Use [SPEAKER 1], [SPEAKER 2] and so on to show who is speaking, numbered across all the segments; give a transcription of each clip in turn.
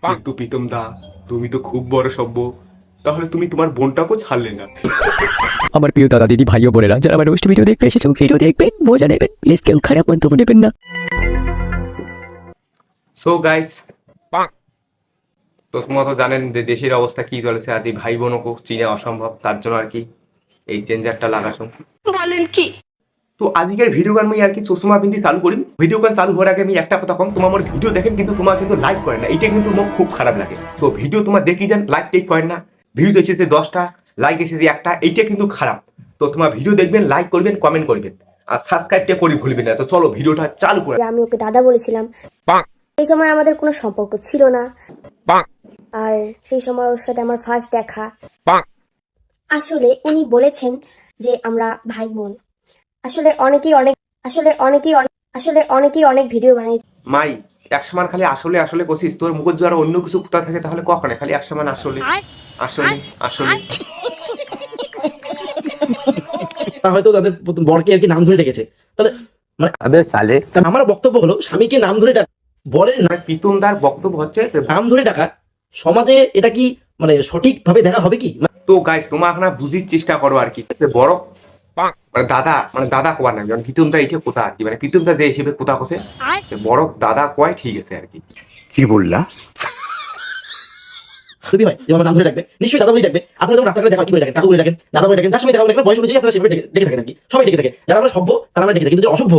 [SPEAKER 1] কিন্তু প্রীতম দা, তুমি তো খুব বড় সভ্য, তাহলে তুমি তোমার বোনটাকেও ছাড়লে না।
[SPEAKER 2] আমার প্রিয় দাদা দিদি ভাই ও বোনেরা যারা আমার রোস্ট ভিডিও দেখতে এসেছো, ভিডিও দেখবেন, মজা নেবেন, প্লিজ কেউ খারাপ মন্তব্য নেবেন না।
[SPEAKER 1] সো গাইস, তো তোমরা তো জানেন যে দেশের অবস্থা কি চলেছে, আজ এই ভাই বোনকে চিনা অসম্ভব, তার জন্য আর কি এই চেঞ্জারটা লাগাছো।
[SPEAKER 3] বলেন কি?
[SPEAKER 1] তো আজকের ভিডিও গান আমি আর কি চশমা বিন্দি চালু করি। ভিডিও গান চালু হওয়ার আগে আমি একটা কথা কম, তোমার আমার ভিডিও দেখেন কিন্তু তোমার কিন্তু লাইক করেন না, এটা কিন্তু আমার খুব খারাপ লাগে। তো ভিডিও তোমার দেখি যান, লাইক টেক করেন না, ভিউ এসেছে 10টা, লাইক এসেছে একটা, এইটা কিন্তু খারাপ। তো তোমার ভিডিও দেখবেন, লাইক করবেন, কমেন্ট করবেন, আর সাবস্ক্রাইবটা করি ভুলবেন না। তো চলো ভিডিওটা চালু করে।
[SPEAKER 4] আমি ওকে দাদা বলেছিলাম। সেই সময় আমাদের কোনো সম্পর্ক ছিল না, আর সেই সময় ওর সাথে আমার ফার্স্ট দেখা। আসলে উনি বলেছেন যে আমরা ভাই বোন। আসলে অনেকেই অনেক ভিডিও বানাইছে।
[SPEAKER 1] মাই এক সমান খালি আসলে আসলে কষিস, তোর মুখের দ্বারা অন্য কিছু কোথা থাকে তাহলে কখনো খালি এক সমান আসলে আসলে আসলে।
[SPEAKER 5] হয়তো তাদের বরকে আর কি নাম ধরে ডেকেছে, তাহলে মানে আমার বক্তব্য হলো স্বামীকে নাম ধরে ডাকা, বরের
[SPEAKER 1] মানে প্রীতমদার বক্তব্য হচ্ছে
[SPEAKER 5] নাম ধরে ডাকা সমাজে এটা কি মানে সঠিক ভাবে দেখা হবে কি?
[SPEAKER 1] তো গাইস তোমার এখন বুঝির চেষ্টা করো আর কি, বড় মানে দাদা কোয়া না, যেমন প্রীতমদা এটা কোথা আর কি, মানে প্রীতমদা যে হিসেবে কোথা কষে বড় দাদা কয়, ঠিক আছে আর কি।
[SPEAKER 6] কি বললা?
[SPEAKER 5] যদি হয় যে আমার নাম ধরে ডাকবে, নিশ্চয়ই দাদা বলে ডাকবে। আপনারা যখন রাস্তাঘাটে দেখা কি বলে ডাকেন? কাকু বলে ডাকেন, দাদা বলে ডাকেন, যার সময় দেখা বলে বয়স অনুযায়ী আপনারা সেভাবে ডেকে থাকেন আর কি, সবাই ডেকে থাকে। যারা আমরা সভ্য তারা আমরা ডেকে থাকি, কিন্তু যারা অসভ্য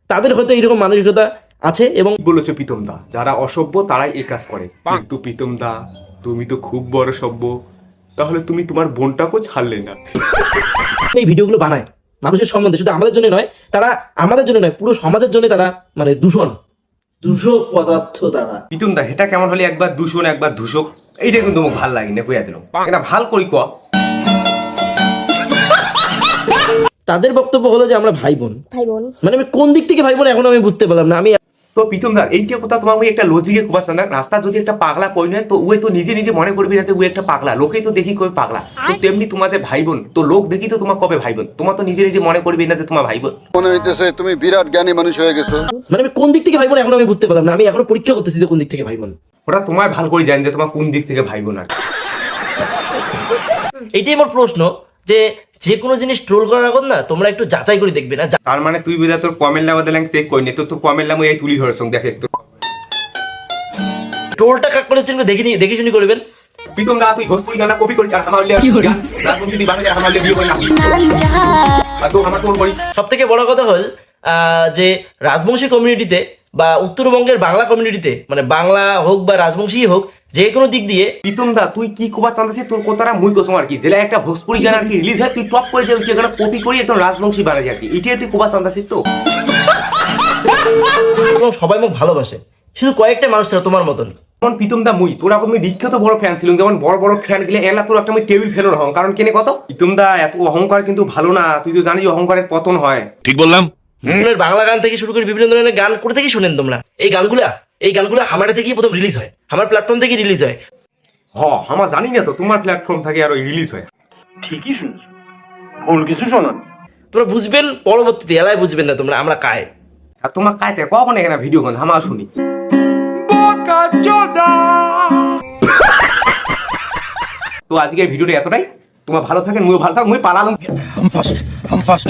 [SPEAKER 5] তাদের হয়তো এইরকম মানসিকতা আছে। এবং
[SPEAKER 1] বলেছো প্রীতমদা, যারা অসভ্য তারাই এই কাজ করে। কিন্তু প্রীতমদা, তুমি তো খুব বড় সভ্য, তাহলে তুমি তোমার বোনটাকেও ছাড়লে না।
[SPEAKER 5] এই ভিডিওগুলো বানায় মানুষের সম্বন্ধে, শুধু আমাদের জন্য নয়, তারা আমাদের জন্য নয়, পুরো সমাজের জন্য তারা মানে দূষণ পদার্থ তারা।
[SPEAKER 1] প্রীতমদা এটা কেমন হলে একবার দূষণ একবার দূষক, এইটা কিন্তু মোক ভাল লাগে না, কইয়া দিলাম এটা ভাল করি ক।
[SPEAKER 5] তাদের বক্তব্য হলো যে আমরা ভাই বোন। মানে আমি কোন দিক থেকে ভাই বোন এখন আমি বুঝতে পারলাম না। আমি
[SPEAKER 1] তো প্রীতমদা এইটা কথা তোমার একটা লজিকে কোবাচ্ছ না, রাস্তা যদি একটা পাগলা কই নয় তো ওই তো নিজে নিজে মনে করবি না যে ও একটা পাগলা, লোকেই তো দেখি কই পাগলা। তো তেমনি তোমাদের ভাই বোন, তো লোক দেখি তো তোমার কবে ভাই বোন, তোমার তো নিজে নিজে মনে করবি না যে তোমার ভাই বোন।
[SPEAKER 6] মনে হইতেছে তুমি বিরাট জ্ঞানী মানুষ হয়ে গেছো।
[SPEAKER 5] মানে আমি কোন দিক থেকে ভাই বোন এখন আমি বুঝতে পারলাম না। আমি এখনো পরীক্ষা করতেছি যে কোন দিক থেকে ভাই বোন।
[SPEAKER 1] ওরা তোমায় ভালো করে জানেন যে তোমার কোন দিক থেকে ভাই বোন। আর
[SPEAKER 5] এইটাই আমার প্রশ্ন, যে কোনো জিনিস ট্রোল করার আগে না তোমরা একটু যাচাই করে দেখবে না।
[SPEAKER 1] তার মানে তুই বুঝা তোর কমেন্ট লাভ দিলাম চেক করি নি, তো কমেন্ট লাভ এই তুলি ধরেছ দেখে তো
[SPEAKER 5] ট্রোলটা কাক করেছেন দেখে শুনি করবেন।
[SPEAKER 1] প্রীতমদা তুই ভোজপুরি গানা কপি করিস আর আমার গান রাজবংশী দি বানালে আমার বিয়ে হয় না, আর তো আমার তোর করি।
[SPEAKER 5] সব থেকে বড় কথা হল যে রাজবংশী কমিউনিটিতে বা উত্তরবঙ্গের বাংলা কমিউনিটিতে, মানে বাংলা হোক বা রাজবংশী হোক, যে কোনো দিক দিয়ে
[SPEAKER 1] প্রীতমদা তুই কি কোবা চান্দাছিস, তোর কথাটা মুই কোসম আর কি, জেলা একটা ভোজপুরি গান আর কি রিলিজ হয় তুই টপ করে যে তুই এখানে কপি করি একদম রাজবংশী বানাই আর কি, এটাই তুই কোবা চান্দাছিস। তো
[SPEAKER 5] এবং সবাই মুখ ভালোবাসে, শুধু কয়েকটা মানুষ ছিল তোমার মতন।
[SPEAKER 1] যেমন প্রীতমদা মুই তোরা আমি বিখ্যাত বড় ফ্যান ছিল, যেমন বড় বড় ফ্যান গেলে এলা তোর একটা আমি টেবিল ফ্যানের হং, কারণ কেনে কত প্রীতমদা এত অহংকার কিন্তু ভালো না, তুই তো জানিস অহংকারের পতন হয়।
[SPEAKER 6] ঠিক বললাম?
[SPEAKER 5] বাংলা গান থেকে শুরু করে বিভিন্ন ধরনের গান করে থেকে শুনেন তোমরা। এই গানগুলো আমার থেকেই প্রথম রিলিজ হয়, আমার প্ল্যাটফর্ম থেকে রিলিজ হয়।
[SPEAKER 1] আমার জানি না তো তোমার প্ল্যাটফর্ম থেকে আরো রিলিজ হয়।
[SPEAKER 7] ঠিকই শুনছো, ভুল কিছু শোনো।
[SPEAKER 5] তোমরা বুঝবেন পরবর্তীতে, এলায় বুঝবেন না তোমরা আমরা কায়।
[SPEAKER 1] আর তোমার কাইতে কখন এখানে ভিডিও গান আমার শুনি। তো আজকের ভিডিওটা এতটাই, তোমার ভালো থাকেন, মুই ভালো থাক, মুই পালালাম।
[SPEAKER 6] हम फर्स्ट